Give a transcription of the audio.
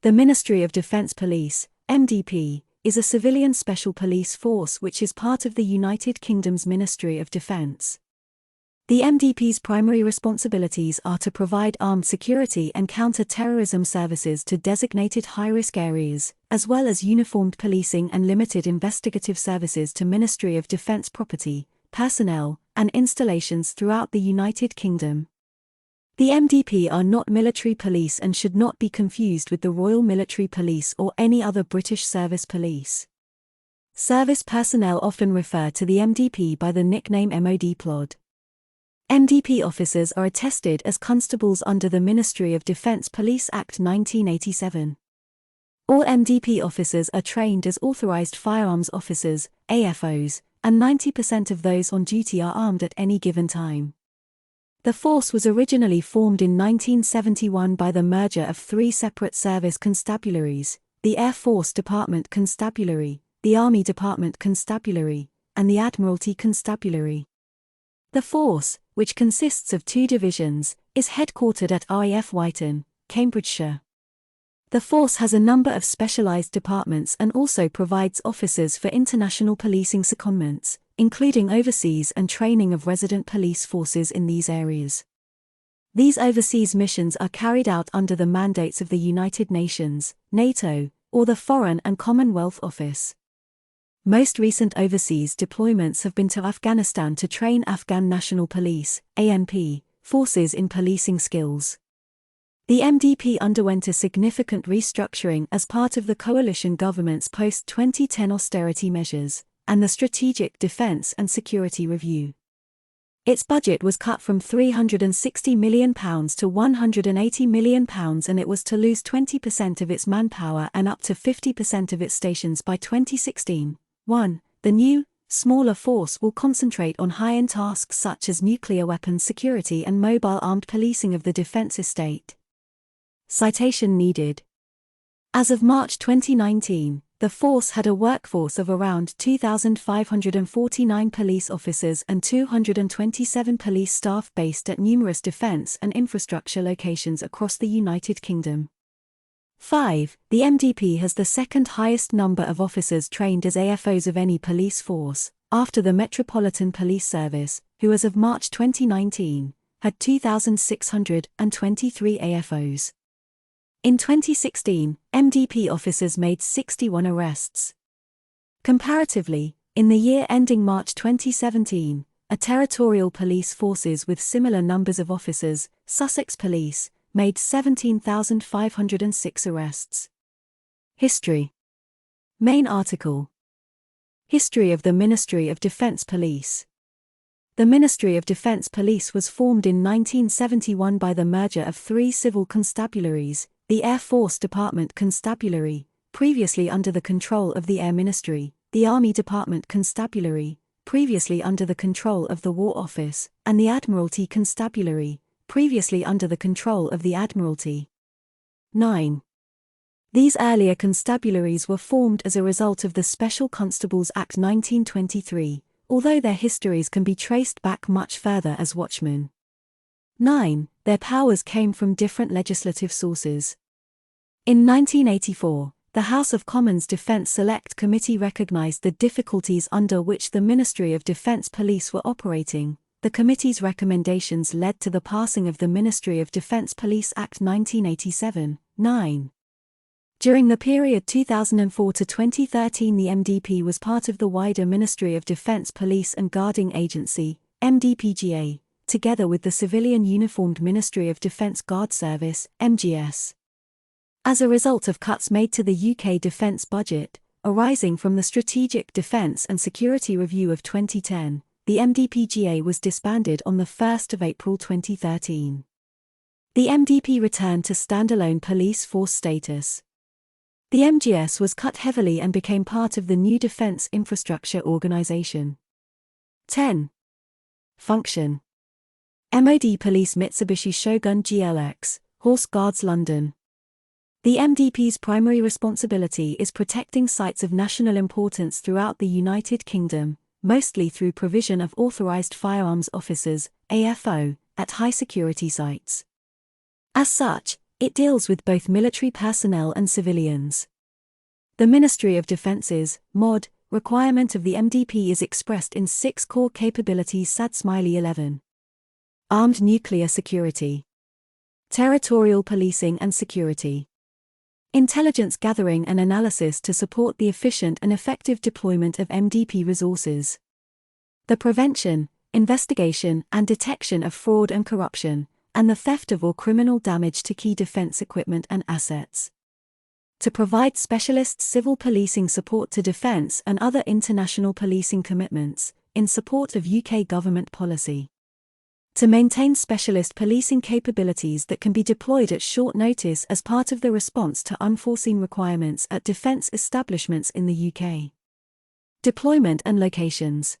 The Ministry of Defence Police, MDP, is a civilian special police force which is part of the United Kingdom's Ministry of Defence. The MDP's primary responsibilities are to provide armed security and counter-terrorism services to designated high-risk areas, as well as uniformed policing and limited investigative services to Ministry of Defence property, personnel, and installations throughout the United Kingdom. The MDP are not military police and should not be confused with the Royal Military Police or any other British service police. Service personnel often refer to the MDP by the nickname MOD plod. MDP officers are attested as constables under the Ministry of Defence Police Act 1987. All MDP officers are trained as authorised firearms officers, AFOs, and 90% of those on duty are armed at any given time. The force was originally formed in 1971 by the merger of three separate service constabularies: the Air Force Department Constabulary, the Army Department Constabulary, and the Admiralty Constabulary. The force, which consists of two divisions, is headquartered at RAF Wyton, Cambridgeshire. The force has a number of specialised departments and also provides officers for international policing secondments, including overseas and training of resident police forces in these areas. These overseas missions are carried out under the mandates of the United Nations, NATO, or the Foreign and Commonwealth Office. Most recent overseas deployments have been to Afghanistan to train Afghan National Police, ANP, forces in policing skills. The MDP underwent a significant restructuring as part of the coalition government's post-2010 austerity measures and the Strategic Defence and Security Review. Its budget was cut from £360 million to £180 million, and it was to lose 20% of its manpower and up to 50% of its stations by 2016. 1. The new, smaller force will concentrate on high-end tasks such as nuclear weapons security and mobile armed policing of the defence estate. Citation needed. As of March 2019, the force had a workforce of around 2,549 police officers and 227 police staff based at numerous defence and infrastructure locations across the United Kingdom. 5. The MDP has the second highest number of officers trained as AFOs of any police force, after the Metropolitan Police Service, who as of March 2019, had 2,623 AFOs. In 2016, MDP officers made 61 arrests. Comparatively, in the year ending March 2017, a territorial police forces with similar numbers of officers, Sussex Police, made 17,506 arrests. History. Main article. History of the Ministry of Defence Police. The Ministry of Defence Police was formed in 1971 by the merger of three civil constabularies: the Air Force Department Constabulary, previously under the control of the Air Ministry, the Army Department Constabulary, previously under the control of the War Office, and the Admiralty Constabulary, previously under the control of the Admiralty. 9. These earlier constabularies were formed as a result of the Special Constables Act 1923, although their histories can be traced back much further as watchmen. 9. Their powers came from different legislative sources. In 1984, the House of Commons Defence Select Committee recognised the difficulties under which the Ministry of Defence Police were operating. The committee's recommendations led to the passing of the Ministry of Defence Police Act 1987. 9. During the period 2004 to 2013, the MDP was part of the wider Ministry of Defence Police and Guarding Agency, MDPGA, together with the Civilian Uniformed Ministry of Defence Guard Service, MGS. As a result of cuts made to the UK defence budget, arising from the Strategic Defence and Security Review of 2010, the MDPGA was disbanded on 1 April 2013. The MDP returned to standalone police force status. The MGS was cut heavily and became part of the new Defence Infrastructure Organisation. 10. Function. MOD Police Mitsubishi Shogun GLX, Horse Guards London. The MDP's primary responsibility is protecting sites of national importance throughout the United Kingdom, mostly through provision of authorised firearms officers, AFO, at high-security sites. As such, It deals with both military personnel and civilians. The Ministry of Defence's MOD requirement of the MDP is expressed in 6 core capabilities. Smiley 11. Armed nuclear security. Territorial policing and security. Intelligence gathering and analysis to support the efficient and effective deployment of MDP resources. The prevention, investigation and detection of fraud and corruption, and the theft of or criminal damage to key defense equipment and assets. To provide specialist civil policing support to defense and other international policing commitments, in support of UK government policy. To maintain specialist policing capabilities that can be deployed at short notice as part of the response to unforeseen requirements at defense establishments in the UK. Deployment and locations.